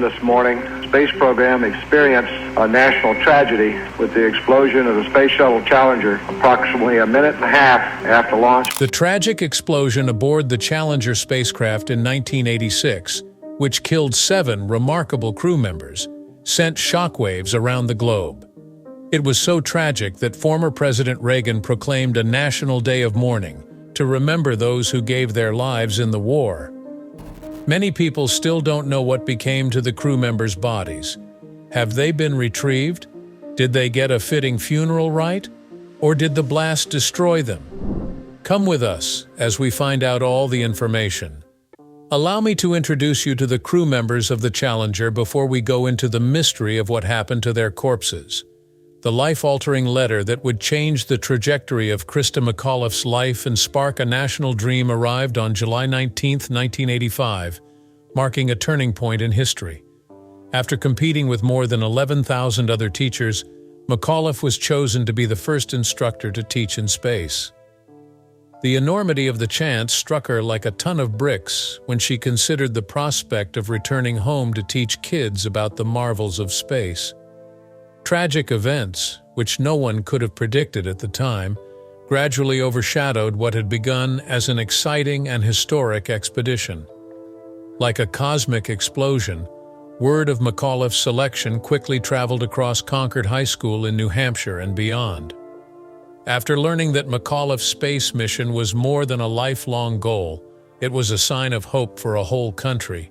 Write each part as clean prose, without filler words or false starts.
This morning, space program experienced a national tragedy with the explosion of the Space Shuttle Challenger approximately a minute and a half after launch. The tragic explosion aboard the Challenger spacecraft in 1986, which killed 7 remarkable crew members, sent shockwaves around the globe. It was so tragic that former President Reagan proclaimed a national day of mourning to remember those who gave their lives in the war. Many people still don't know what became to the crew members' bodies. Have they been retrieved? Did they get a fitting funeral rite? Or did the blast destroy them? Come with us as we find out all the information. Allow me to introduce you to the crew members of the Challenger before we go into the mystery of what happened to their corpses. The life-altering letter that would change the trajectory of Christa McAuliffe's life and spark a national dream arrived on July 19, 1985, marking a turning point in history. After competing with more than 11,000 other teachers, McAuliffe was chosen to be the first instructor to teach in space. The enormity of the chance struck her like a ton of bricks when she considered the prospect of returning home to teach kids about the marvels of space. Tragic events, which no one could have predicted at the time, gradually overshadowed what had begun as an exciting and historic expedition. Like a cosmic explosion, word of McAuliffe's selection quickly traveled across Concord High School in New Hampshire and beyond. After learning that McAuliffe's space mission was more than a lifelong goal, it was a sign of hope for a whole country.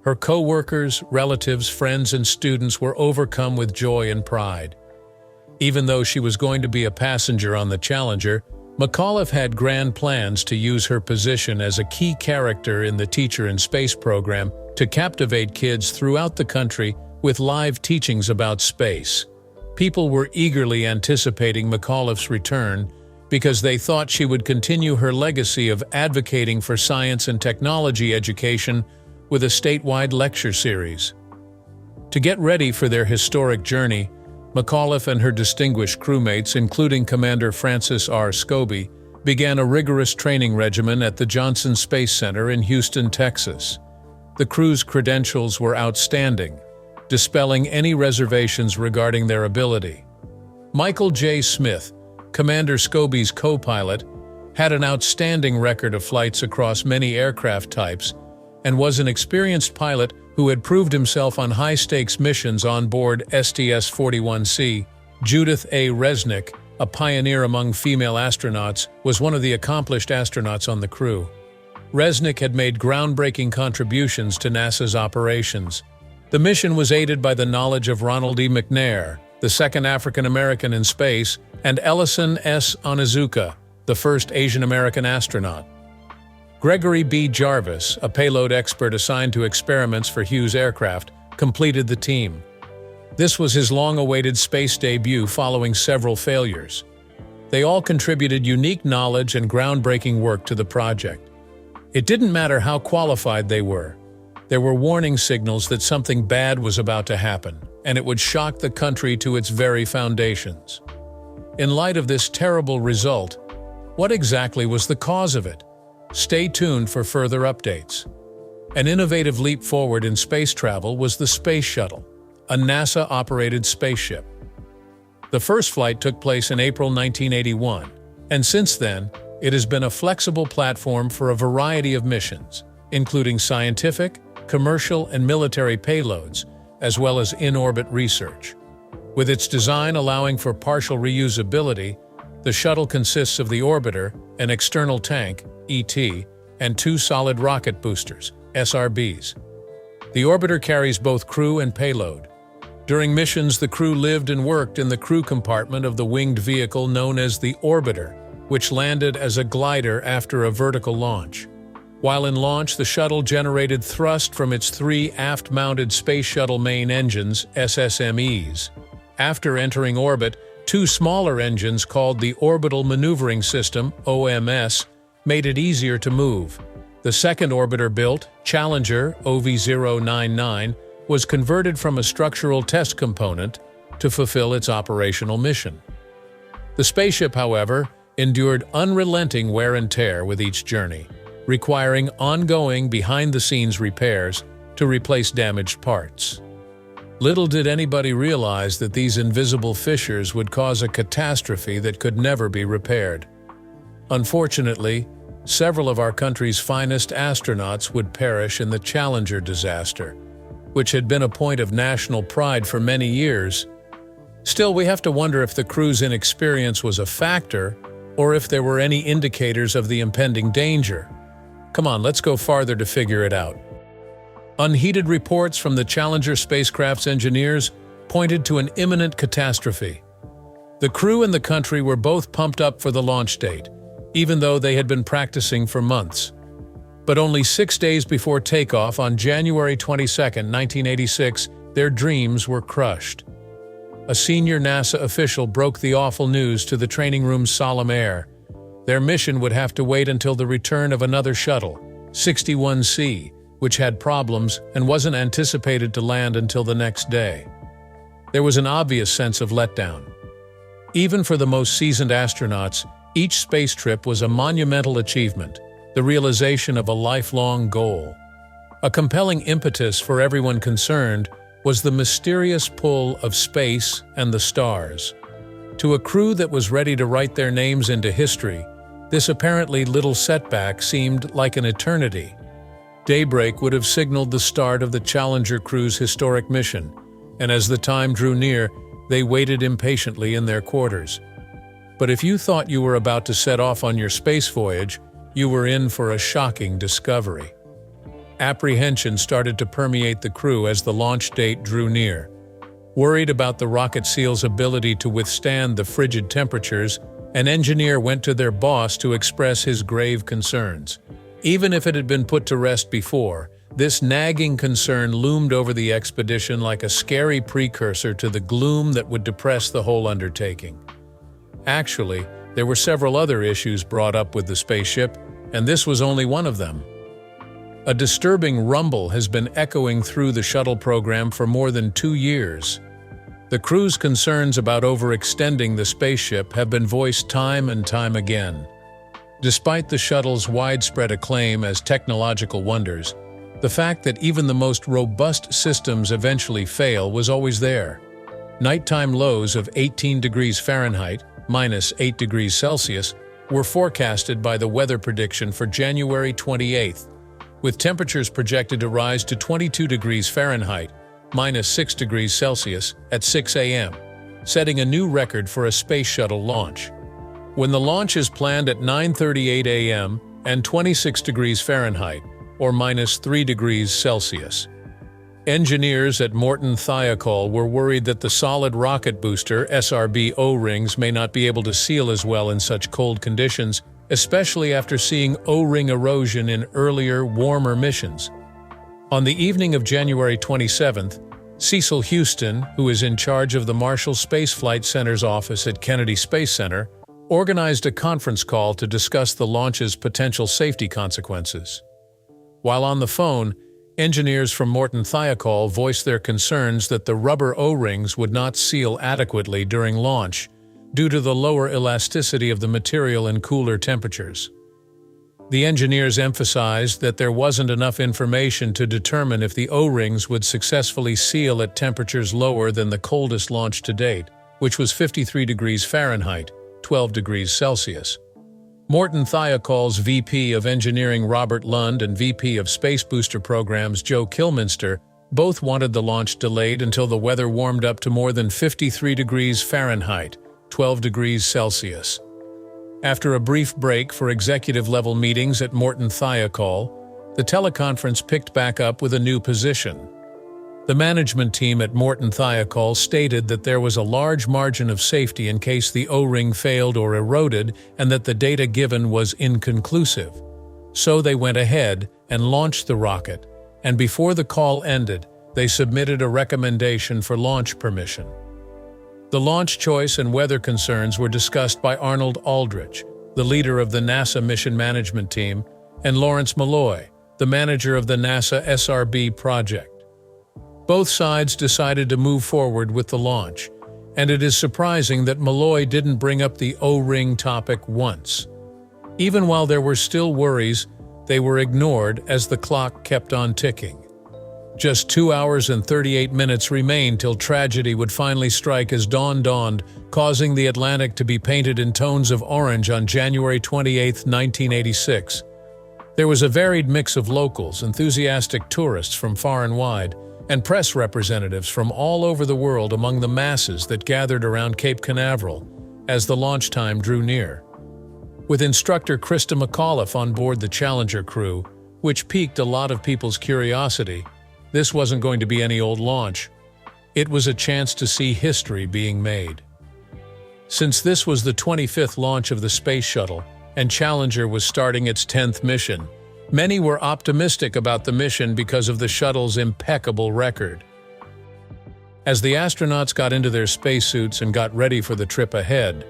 Her co-workers, relatives, friends, and students were overcome with joy and pride. Even though she was going to be a passenger on the Challenger, McAuliffe had grand plans to use her position as a key character in the Teacher in Space program to captivate kids throughout the country with live teachings about space. People were eagerly anticipating McAuliffe's return because they thought she would continue her legacy of advocating for science and technology education with a statewide lecture series. To get ready for their historic journey, McAuliffe and her distinguished crewmates, including Commander Francis R. Scobie, began a rigorous training regimen at the Johnson Space Center in Houston, Texas. The crew's credentials were outstanding, dispelling any reservations regarding their ability. Michael J. Smith, Commander Scobie's co-pilot, had an outstanding record of flights across many aircraft types and was an experienced pilot who had proved himself on high-stakes missions on board STS-41C. Judith A. Resnick, a pioneer among female astronauts, was one of the accomplished astronauts on the crew. Resnick had made groundbreaking contributions to NASA's operations. The mission was aided by the knowledge of Ronald E. McNair, the second African-American in space, and Ellison S. Onizuka, the first Asian-American astronaut. Gregory B. Jarvis, a payload expert assigned to experiments for Hughes aircraft, completed the team. This was his long-awaited space debut following several failures. They all contributed unique knowledge and groundbreaking work to the project. It didn't matter how qualified they were. There were warning signals that something bad was about to happen, and it would shock the country to its very foundations. In light of this terrible result, what exactly was the cause of it? Stay tuned for further updates. An innovative leap forward in space travel was the Space Shuttle, a NASA-operated spaceship. The first flight took place in April 1981, and since then, it has been a flexible platform for a variety of missions, including scientific, commercial, and military payloads, as well as in-orbit research. With its design allowing for partial reusability, the shuttle consists of the orbiter, an external tank, ET, and 2 solid rocket boosters, SRBs. The orbiter carries both crew and payload. During missions, the crew lived and worked in the crew compartment of the winged vehicle known as the orbiter, which landed as a glider after a vertical launch. While in launch, the shuttle generated thrust from its 3 aft-mounted Space Shuttle main engines, SSMEs. After entering orbit, 2 smaller engines called the Orbital Maneuvering System, OMS, made it easier to move. The second orbiter-built, Challenger OV-099, was converted from a structural test component to fulfill its operational mission. The spaceship, however, endured unrelenting wear and tear with each journey, requiring ongoing behind-the-scenes repairs to replace damaged parts. Little did anybody realize that these invisible fissures would cause a catastrophe that could never be repaired. Unfortunately, several of our country's finest astronauts would perish in the Challenger disaster, which had been a point of national pride for many years. Still, we have to wonder if the crew's inexperience was a factor, or if there were any indicators of the impending danger. Come on, let's go farther to figure it out. Unheeded reports from the Challenger spacecraft's engineers pointed to an imminent catastrophe. The crew and the country were both pumped up for the launch date, even though they had been practicing for months. But only 6 days before takeoff on January 22, 1986, their dreams were crushed. A senior NASA official broke the awful news to the training room's solemn air. Their mission would have to wait until the return of another shuttle, 61C, which had problems and wasn't anticipated to land until the next day. There was an obvious sense of letdown. Even for the most seasoned astronauts, each space trip was a monumental achievement, the realization of a lifelong goal. A compelling impetus for everyone concerned was the mysterious pull of space and the stars. To a crew that was ready to write their names into history, this apparently little setback seemed like an eternity. Daybreak would have signaled the start of the Challenger crew's historic mission, and as the time drew near, they waited impatiently in their quarters. But if you thought you were about to set off on your space voyage, you were in for a shocking discovery. Apprehension started to permeate the crew as the launch date drew near. Worried about the rocket seal's ability to withstand the frigid temperatures, an engineer went to their boss to express his grave concerns. Even if it had been put to rest before, this nagging concern loomed over the expedition like a scary precursor to the gloom that would depress the whole undertaking. Actually, there were several other issues brought up with the spaceship, and this was only one of them. A disturbing rumble has been echoing through the shuttle program for more than 2 years. The crew's concerns about overextending the spaceship have been voiced time and time again. Despite the shuttle's widespread acclaim as technological wonders, the fact that even the most robust systems eventually fail was always there. Nighttime lows of 18 degrees Fahrenheit, -8 degrees Celsius, were forecasted by the weather prediction for January 28th, with temperatures projected to rise to 22 degrees Fahrenheit, -6 degrees Celsius, at 6 a.m., setting a new record for a space shuttle launch. When the launch is planned at 9:38 a.m. and 26 degrees Fahrenheit, or -3 degrees Celsius. Engineers at Morton Thiokol were worried that the solid rocket booster SRB O-rings may not be able to seal as well in such cold conditions, especially after seeing O-ring erosion in earlier, warmer missions. On the evening of January 27th, Cecil Houston, who is in charge of the Marshall Space Flight Center's office at Kennedy Space Center, organized a conference call to discuss the launch's potential safety consequences. While on the phone, engineers from Morton Thiokol voiced their concerns that the rubber O-rings would not seal adequately during launch due to the lower elasticity of the material in cooler temperatures. The engineers emphasized that there wasn't enough information to determine if the O-rings would successfully seal at temperatures lower than the coldest launch to date, which was 53 degrees Fahrenheit, 12 degrees Celsius. Morton Thiokol's VP of Engineering Robert Lund and VP of Space Booster Programs Joe Kilminster both wanted the launch delayed until the weather warmed up to more than 53 degrees Fahrenheit, 12 degrees Celsius. After a brief break for executive-level meetings at Morton Thiokol, the teleconference picked back up with a new position. The management team at Morton Thiokol stated that there was a large margin of safety in case the O-ring failed or eroded and that the data given was inconclusive. So they went ahead and launched the rocket, and before the call ended, they submitted a recommendation for launch permission. The launch choice and weather concerns were discussed by Arnold Aldrich, the leader of the NASA Mission Management Team, and Lawrence Malloy, the manager of the NASA SRB project. Both sides decided to move forward with the launch, and it is surprising that Malloy didn't bring up the O-ring topic once. Even while there were still worries, they were ignored as the clock kept on ticking. Just 2 hours and 38 minutes remained till tragedy would finally strike as dawn dawned, causing the Atlantic to be painted in tones of orange on January 28, 1986. There was a varied mix of locals, enthusiastic tourists from far and wide, and press representatives from all over the world among the masses that gathered around Cape Canaveral as the launch time drew near. With instructor Krista McAuliffe on board the Challenger crew, which piqued a lot of people's curiosity, this wasn't going to be any old launch. It was a chance to see history being made. Since this was the 25th launch of the Space Shuttle, and Challenger was starting its 10th mission, many were optimistic about the mission because of the shuttle's impeccable record. As the astronauts got into their spacesuits and got ready for the trip ahead,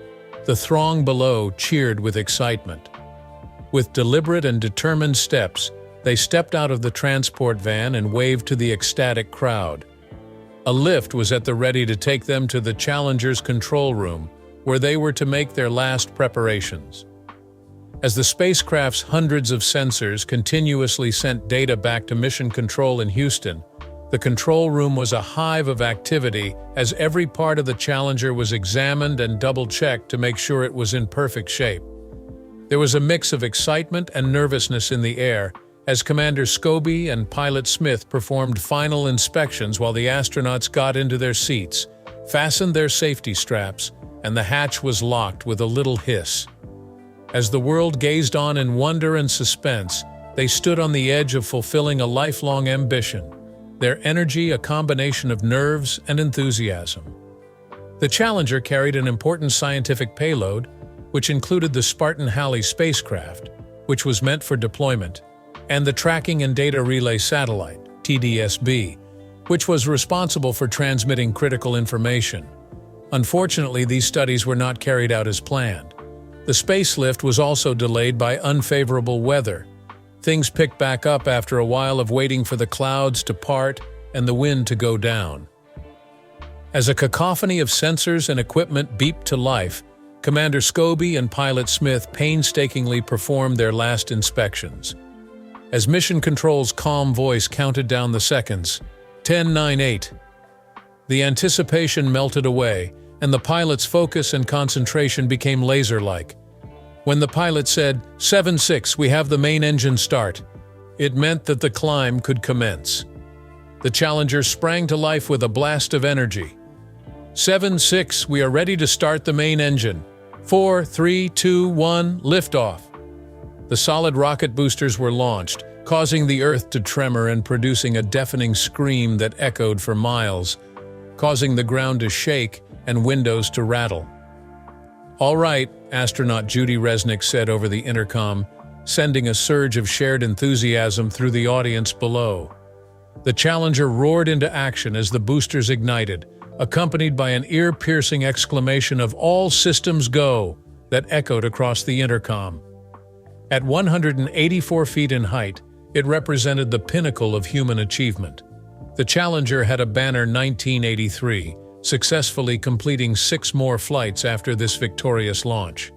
the throng below cheered with excitement. With deliberate and determined steps, they stepped out of the transport van and waved to the ecstatic crowd. A lift was at the ready to take them to the Challenger's control room, where they were to make their last preparations. As the spacecraft's hundreds of sensors continuously sent data back to Mission Control in Houston, the control room was a hive of activity as every part of the Challenger was examined and double-checked to make sure it was in perfect shape. There was a mix of excitement and nervousness in the air as Commander Scobie and Pilot Smith performed final inspections while the astronauts got into their seats, fastened their safety straps, and the hatch was locked with a little hiss. As the world gazed on in wonder and suspense, they stood on the edge of fulfilling a lifelong ambition, their energy a combination of nerves and enthusiasm. The Challenger carried an important scientific payload, which included the Spartan Halley spacecraft, which was meant for deployment, and the Tracking and Data Relay Satellite, TDSB, which was responsible for transmitting critical information. Unfortunately, these studies were not carried out as planned. The spacelift was also delayed by unfavorable weather. Things picked back up after a while of waiting for the clouds to part and the wind to go down. As a cacophony of sensors and equipment beeped to life, Commander Scobie and Pilot Smith painstakingly performed their last inspections. As Mission Control's calm voice counted down the seconds, 10, 9, 8. The anticipation melted away, and the pilot's focus and concentration became laser-like. When the pilot said, 7, 6, we have the main engine start, it meant that the climb could commence. The Challenger sprang to life with a blast of energy. 7, 6, we are ready to start the main engine. 4, 3, 2, 1, liftoff. The solid rocket boosters were launched, causing the Earth to tremor and producing a deafening scream that echoed for miles, causing the ground to shake and windows to rattle. "All right," astronaut Judy Resnick said over the intercom, sending a surge of shared enthusiasm through the audience below. The Challenger roared into action as the boosters ignited, accompanied by an ear-piercing exclamation of "All systems go!" that echoed across the intercom. At 184 feet in height, it represented the pinnacle of human achievement. The Challenger had a banner 1983, successfully completing 6 more flights after this victorious launch.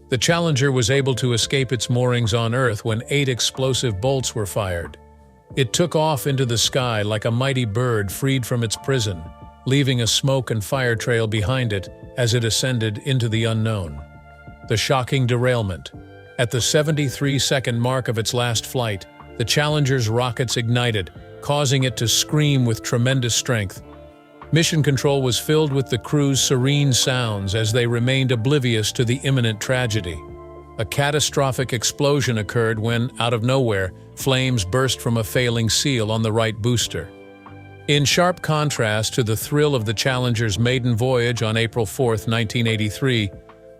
The Challenger was able to escape its moorings on Earth when 8 explosive bolts were fired. It took off into the sky like a mighty bird freed from its prison, leaving a smoke and fire trail behind it as it ascended into the unknown. The shocking derailment. At the 73-second mark of its last flight, the Challenger's rockets ignited, causing it to scream with tremendous strength. Mission Control was filled with the crew's serene sounds as they remained oblivious to the imminent tragedy. A catastrophic explosion occurred when, out of nowhere, flames burst from a failing seal on the right booster. In sharp contrast to the thrill of the Challenger's maiden voyage on April 4, 1983,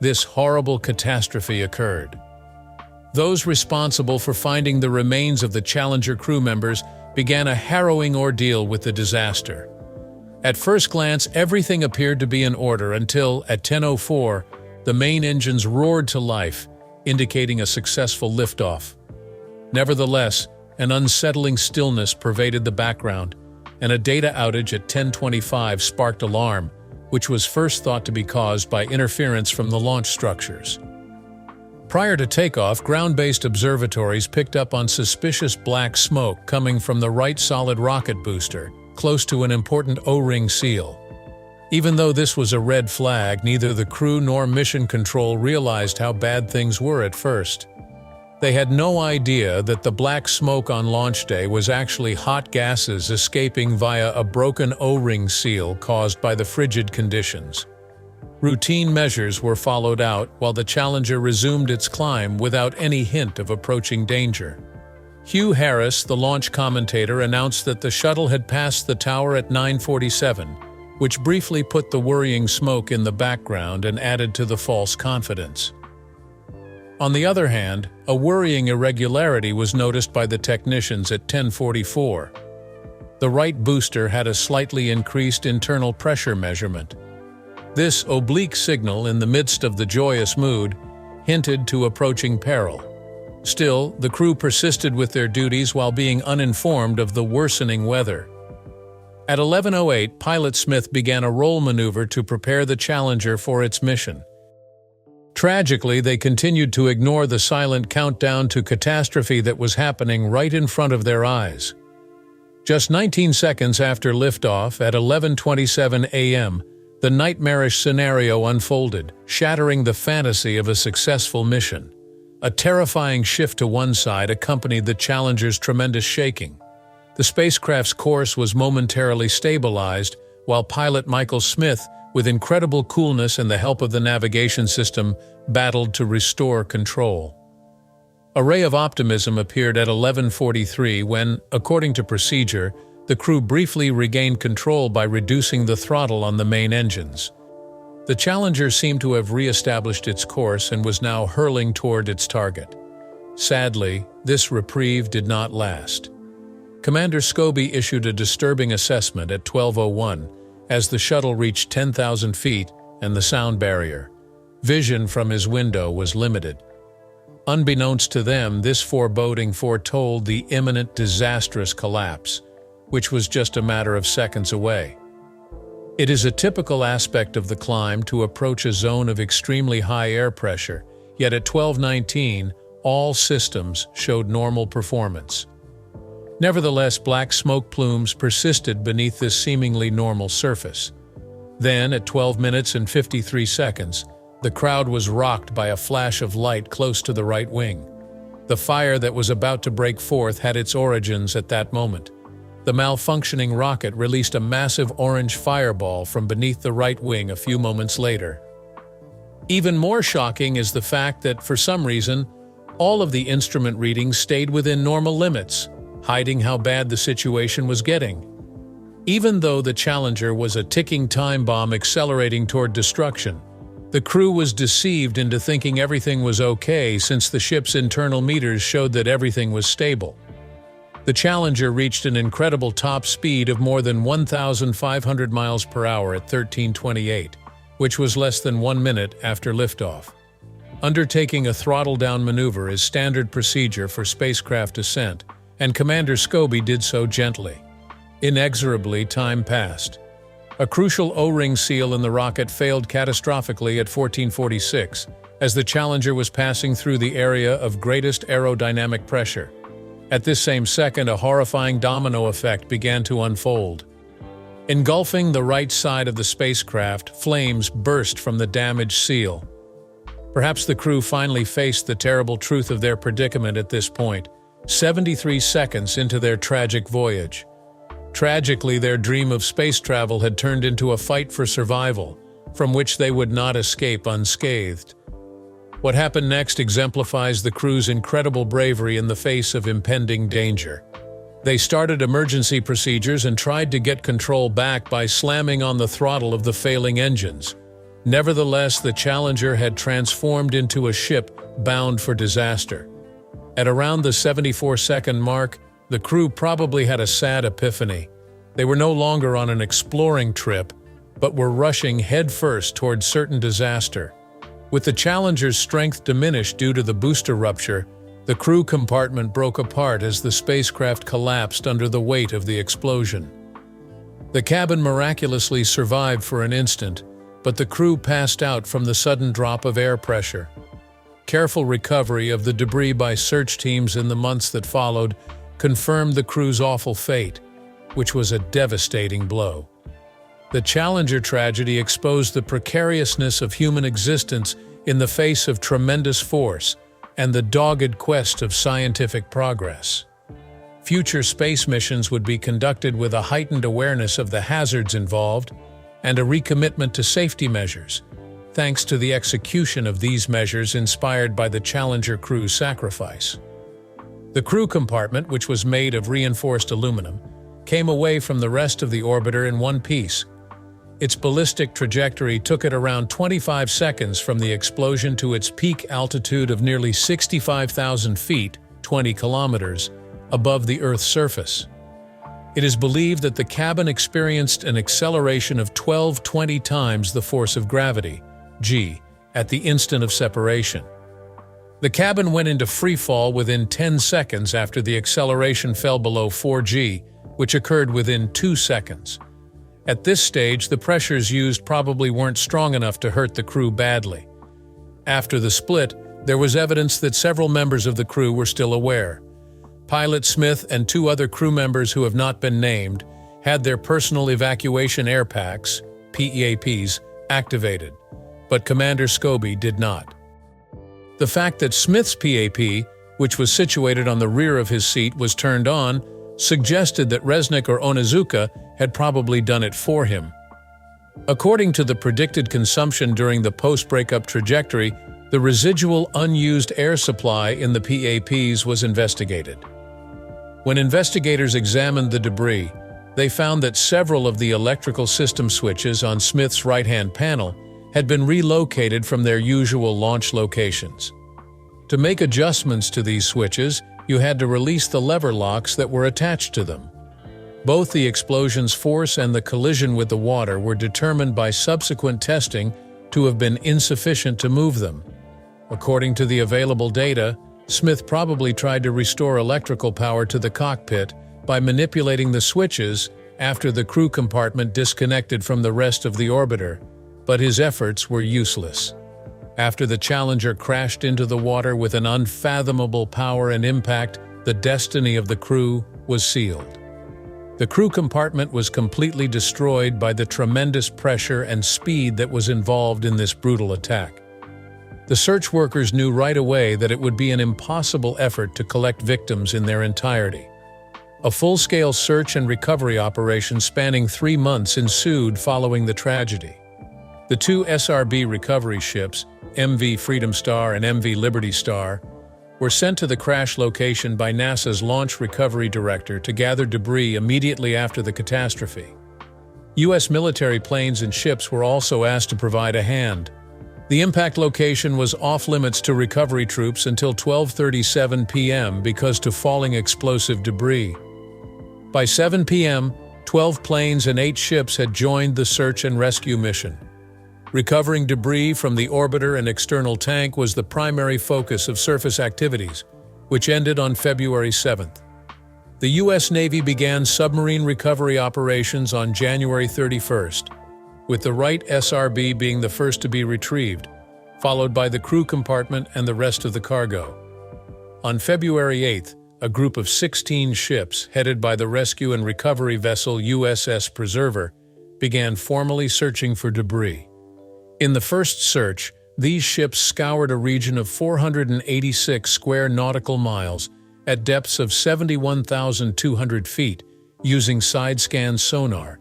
this horrible catastrophe occurred. Those responsible for finding the remains of the Challenger crew members began a harrowing ordeal with the disaster. At first glance, everything appeared to be in order until, at 10:04, the main engines roared to life, indicating a successful liftoff. Nevertheless, an unsettling stillness pervaded the background, and a data outage at 10:25 sparked alarm, which was first thought to be caused by interference from the launch structures. Prior to takeoff, ground-based observatories picked up on suspicious black smoke coming from the right solid rocket booster, close to an important O-ring seal. Even though this was a red flag, neither the crew nor mission control realized how bad things were at first. They had no idea that the black smoke on launch day was actually hot gases escaping via a broken O-ring seal caused by the frigid conditions. Routine measures were followed out while the Challenger resumed its climb without any hint of approaching danger. Hugh Harris, the launch commentator, announced that the shuttle had passed the tower at 9:47, which briefly put the worrying smoke in the background and added to the false confidence. On the other hand, a worrying irregularity was noticed by the technicians at 10:44. The right booster had a slightly increased internal pressure measurement. This oblique signal, in the midst of the joyous mood, hinted to approaching peril. Still, the crew persisted with their duties while being uninformed of the worsening weather. At 11:08, Pilot Smith began a roll maneuver to prepare the Challenger for its mission. Tragically, they continued to ignore the silent countdown to catastrophe that was happening right in front of their eyes. Just 19 seconds after liftoff, at 11:27 a.m., the nightmarish scenario unfolded, shattering the fantasy of a successful mission. A terrifying shift to one side accompanied the Challenger's tremendous shaking. The spacecraft's course was momentarily stabilized, while pilot Michael Smith, with incredible coolness and the help of the navigation system, battled to restore control. A ray of optimism appeared at 11:43 when, according to procedure, the crew briefly regained control by reducing the throttle on the main engines. The Challenger seemed to have re-established its course and was now hurling toward its target. Sadly, this reprieve did not last. Commander Scobie issued a disturbing assessment at 12:01 as the shuttle reached 10,000 feet and the sound barrier. Vision from his window was limited. Unbeknownst to them, this foreboding foretold the imminent disastrous collapse, which was just a matter of seconds away. It is a typical aspect of the climb to approach a zone of extremely high air pressure, yet at 12:19, all systems showed normal performance. Nevertheless, black smoke plumes persisted beneath this seemingly normal surface. Then, at 12 minutes and 53 seconds, the crowd was rocked by a flash of light close to the right wing. The fire that was about to break forth had its origins at that moment. The malfunctioning rocket released a massive orange fireball from beneath the right wing a few moments later. Even more shocking is the fact that, for some reason, all of the instrument readings stayed within normal limits, hiding how bad the situation was getting. Even though the Challenger was a ticking time bomb accelerating toward destruction, the crew was deceived into thinking everything was okay since the ship's internal meters showed that everything was stable. The Challenger reached an incredible top speed of more than 1,500 miles per hour at 13:28, which was less than 1 minute after liftoff. Undertaking a throttle-down maneuver is standard procedure for spacecraft ascent, and Commander Scobie did so gently. Inexorably, time passed. A crucial O-ring seal in the rocket failed catastrophically at 14:46, as the Challenger was passing through the area of greatest aerodynamic pressure. At this same second, a horrifying domino effect began to unfold. Engulfing the right side of the spacecraft, flames burst from the damaged seal. Perhaps the crew finally faced the terrible truth of their predicament at this point, 73 seconds into their tragic voyage. Tragically, their dream of space travel had turned into a fight for survival, from which they would not escape unscathed. What happened next exemplifies the crew's incredible bravery in the face of impending danger. They started emergency procedures and tried to get control back by slamming on the throttle of the failing engines. Nevertheless, the Challenger had transformed into a ship bound for disaster. At around the 74-second mark, the crew probably had a sad epiphany. They were no longer on an exploring trip, but were rushing headfirst toward certain disaster. With the Challenger's strength diminished due to the booster rupture, the crew compartment broke apart as the spacecraft collapsed under the weight of the explosion. The cabin miraculously survived for an instant, but the crew passed out from the sudden drop of air pressure. Careful recovery of the debris by search teams in the months that followed confirmed the crew's awful fate, which was a devastating blow. The Challenger tragedy exposed the precariousness of human existence in the face of tremendous force and the dogged quest of scientific progress. Future space missions would be conducted with a heightened awareness of the hazards involved and a recommitment to safety measures, thanks to the execution of these measures inspired by the Challenger crew's sacrifice. The crew compartment, which was made of reinforced aluminum, came away from the rest of the orbiter in one piece. Its ballistic trajectory took it around 25 seconds from the explosion to its peak altitude of nearly 65,000 feet, 20 kilometers, above the Earth's surface. It is believed that the cabin experienced an acceleration of 20 times the force of gravity, g, at the instant of separation. The cabin went into freefall within 10 seconds after the acceleration fell below 4g, which occurred within 2 seconds. At this stage, the pressures used probably weren't strong enough to hurt the crew badly. After the split, there was evidence that several members of the crew were still aware. Pilot Smith and 2 other crew members who have not been named had their personal evacuation air packs, PEAPs, activated, but Commander Scobie did not. The fact that Smith's PAP, which was situated on the rear of his seat, was turned on suggested that Resnick or Onizuka had probably done it for him. According to the predicted consumption during the post-breakup trajectory, the residual unused air supply in the PAPs was investigated. When investigators examined the debris, they found that several of the electrical system switches on Smith's right-hand panel had been relocated from their usual launch locations. To make adjustments to these switches, you had to release the lever locks that were attached to them. Both the explosion's force and the collision with the water were determined by subsequent testing to have been insufficient to move them. According to the available data, Smith probably tried to restore electrical power to the cockpit by manipulating the switches after the crew compartment disconnected from the rest of the orbiter, but his efforts were useless. After the Challenger crashed into the water with an unfathomable power and impact, the destiny of the crew was sealed. The crew compartment was completely destroyed by the tremendous pressure and speed that was involved in this brutal attack. The search workers knew right away that it would be an impossible effort to collect victims in their entirety. A full-scale search and recovery operation spanning 3 months ensued following the tragedy. The 2 SRB recovery ships, MV Freedom Star and MV Liberty Star, were sent to the crash location by NASA's Launch Recovery Director to gather debris immediately after the catastrophe. U.S. military planes and ships were also asked to provide a hand. The impact location was off-limits to recovery troops until 12:37 p.m. because of falling explosive debris. By 7 p.m., 12 planes and 8 ships had joined the search and rescue mission. Recovering debris from the orbiter and external tank was the primary focus of surface activities, which ended on February 7th. The U.S. Navy began submarine recovery operations on January 31st, with the Wright SRB being the first to be retrieved, followed by the crew compartment and the rest of the cargo. On February 8th, a group of 16 ships, headed by the rescue and recovery vessel USS Preserver, began formally searching for debris. In the first search, these ships scoured a region of 486 square nautical miles at depths of 71,200 feet using side-scan sonar.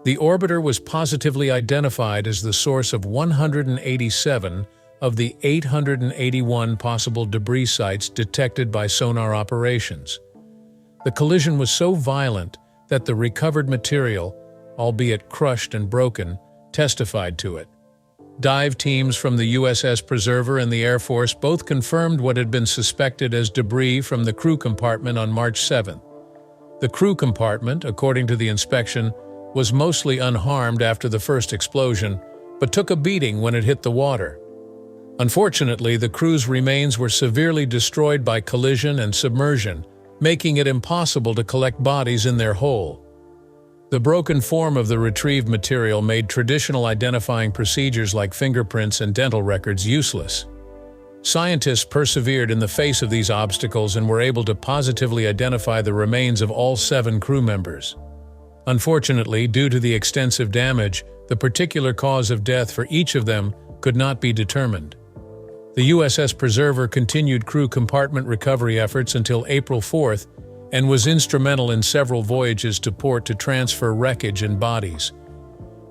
The orbiter was positively identified as the source of 187 of the 881 possible debris sites detected by sonar operations. The collision was so violent that the recovered material, albeit crushed and broken, testified to it. Dive teams from the USS Preserver and the Air Force both confirmed what had been suspected as debris from the crew compartment on March 7th. The crew compartment, according to the inspection, was mostly unharmed after the first explosion, but took a beating when it hit the water. Unfortunately, the crew's remains were severely destroyed by collision and submersion, making it impossible to collect bodies in their whole. The broken form of the retrieved material made traditional identifying procedures like fingerprints and dental records useless. Scientists persevered in the face of these obstacles and were able to positively identify the remains of all 7 crew members. Unfortunately, due to the extensive damage, the particular cause of death for each of them could not be determined. The USS Preserver continued crew compartment recovery efforts until April 4th and was instrumental in several voyages to port to transfer wreckage and bodies.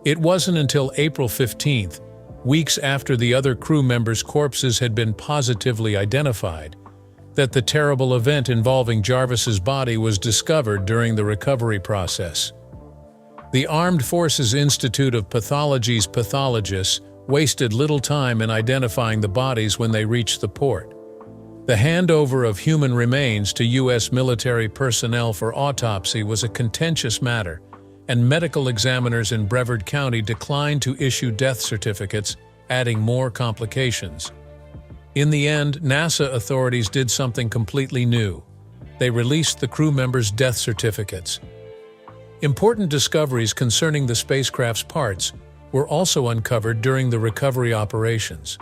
It wasn't until April 15th, weeks after the other crew members' corpses had been positively identified, that the terrible event involving Jarvis's body was discovered during the recovery process. The Armed Forces Institute of Pathology's pathologists wasted little time in identifying the bodies when they reached the port. The handover of human remains to U.S. military personnel for autopsy was a contentious matter, and medical examiners in Brevard County declined to issue death certificates, adding more complications. In the end, NASA authorities did something completely new. They released the crew members' death certificates. Important discoveries concerning the spacecraft's parts were also uncovered during the recovery operations.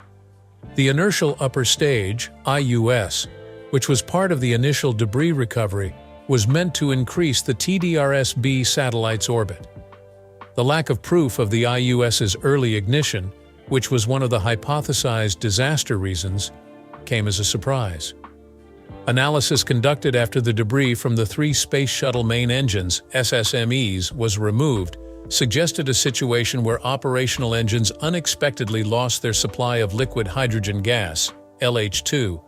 The inertial upper stage, IUS, which was part of the initial debris recovery, was meant to increase the TDRS-B satellite's orbit. The lack of proof of the IUS's early ignition, which was one of the hypothesized disaster reasons, came as a surprise. Analysis conducted after the debris from the 3 Space Shuttle main engines, SSMEs, was removed suggested a situation where operational engines unexpectedly lost their supply of liquid hydrogen gas, LH2,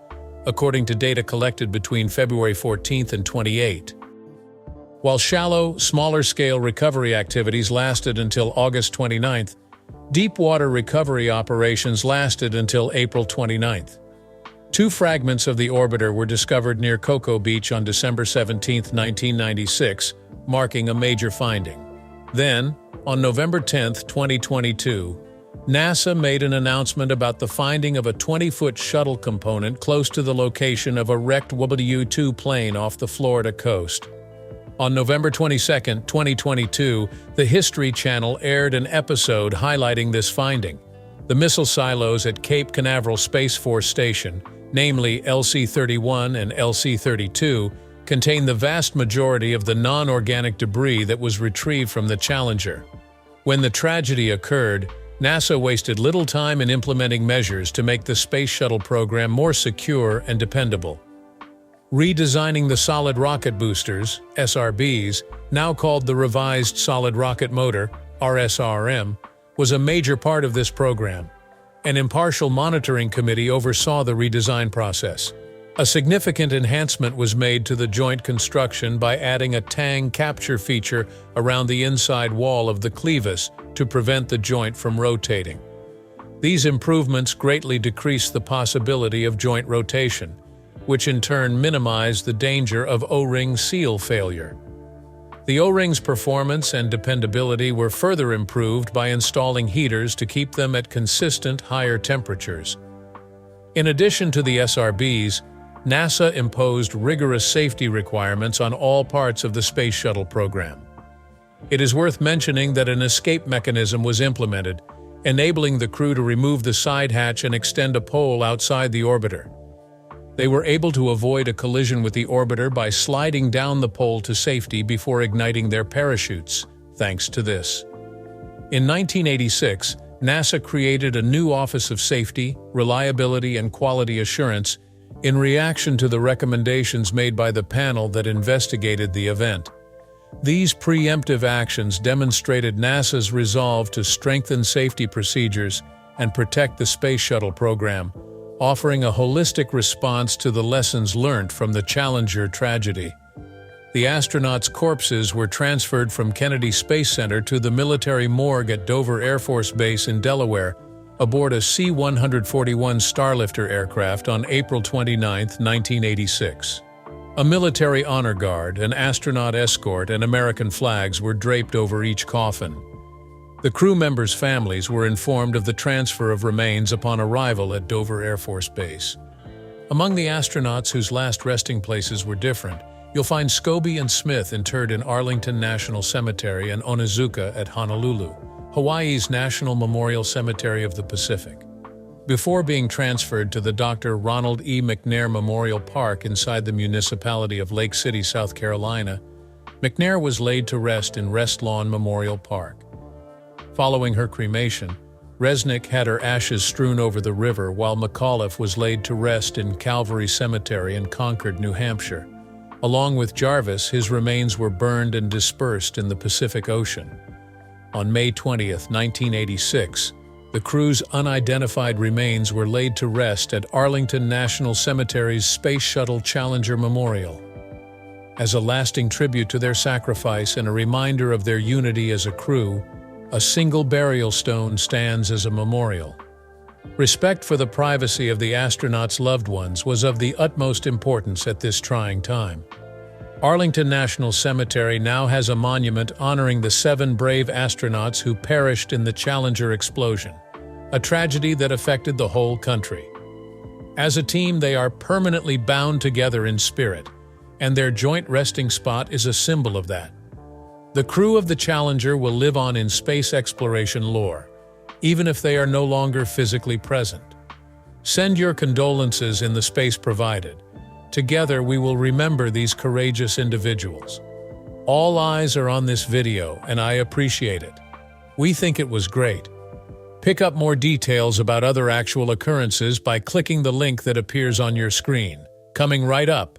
according to data collected between February 14th and 28. While shallow, smaller-scale recovery activities lasted until August 29th, deep-water recovery operations lasted until April 29th. 2 fragments of the orbiter were discovered near Cocoa Beach on December 17, 1996, marking a major finding. Then, on November 10, 2022, NASA made an announcement about the finding of a 20-foot shuttle component close to the location of a wrecked W-2 plane off the Florida coast. On November 22, 2022, the History Channel aired an episode highlighting this finding. The missile silos at Cape Canaveral Space Force Station, namely LC-31 and LC-32, contain the vast majority of the non-organic debris that was retrieved from the Challenger. When the tragedy occurred, NASA wasted little time in implementing measures to make the Space Shuttle program more secure and dependable. Redesigning the solid rocket boosters, SRBs, now called the Revised Solid Rocket Motor, RSRM, was a major part of this program. An impartial monitoring committee oversaw the redesign process. A significant enhancement was made to the joint construction by adding a tang capture feature around the inside wall of the clevis to prevent the joint from rotating. These improvements greatly decreased the possibility of joint rotation, which in turn minimized the danger of O-ring seal failure. The O-ring's performance and dependability were further improved by installing heaters to keep them at consistent higher temperatures. In addition to the SRBs, NASA imposed rigorous safety requirements on all parts of the Space Shuttle program. It is worth mentioning that an escape mechanism was implemented, enabling the crew to remove the side hatch and extend a pole outside the orbiter. They were able to avoid a collision with the orbiter by sliding down the pole to safety before igniting their parachutes, thanks to this. In 1986, NASA created a new Office of Safety, Reliability, and Quality Assurance in reaction to the recommendations made by the panel that investigated the event. These preemptive actions demonstrated NASA's resolve to strengthen safety procedures and protect the Space Shuttle program, offering a holistic response to the lessons learned from the Challenger tragedy. The astronauts' corpses were transferred from Kennedy Space Center to the military morgue at Dover Air Force Base in Delaware, aboard a C-141 Starlifter aircraft on April 29, 1986. A military honor guard, an astronaut escort, and American flags were draped over each coffin. The crew members' families were informed of the transfer of remains upon arrival at Dover Air Force Base. Among the astronauts whose last resting places were different, you'll find Scobie and Smith interred in Arlington National Cemetery and Onizuka at Honolulu, Hawaii's National Memorial Cemetery of the Pacific. Before being transferred to the Dr. Ronald E. McNair Memorial Park inside the municipality of Lake City, South Carolina, McNair was laid to rest in Rest Lawn Memorial Park. Following her cremation, Resnick had her ashes strewn over the river while McAuliffe was laid to rest in Calvary Cemetery in Concord, New Hampshire. Along with Jarvis, his remains were burned and dispersed in the Pacific Ocean. On May 20, 1986, the crew's unidentified remains were laid to rest at Arlington National Cemetery's Space Shuttle Challenger Memorial. As a lasting tribute to their sacrifice and a reminder of their unity as a crew, a single burial stone stands as a memorial. Respect for the privacy of the astronauts' loved ones was of the utmost importance at this trying time. Arlington National Cemetery now has a monument honoring the 7 brave astronauts who perished in the Challenger explosion, a tragedy that affected the whole country. As a team, they are permanently bound together in spirit, and their joint resting spot is a symbol of that. The crew of the Challenger will live on in space exploration lore, even if they are no longer physically present. Send your condolences in the space provided. Together, we will remember these courageous individuals. All eyes are on this video, and I appreciate it. We think it was great. Pick up more details about other actual occurrences by clicking the link that appears on your screen. Coming right up.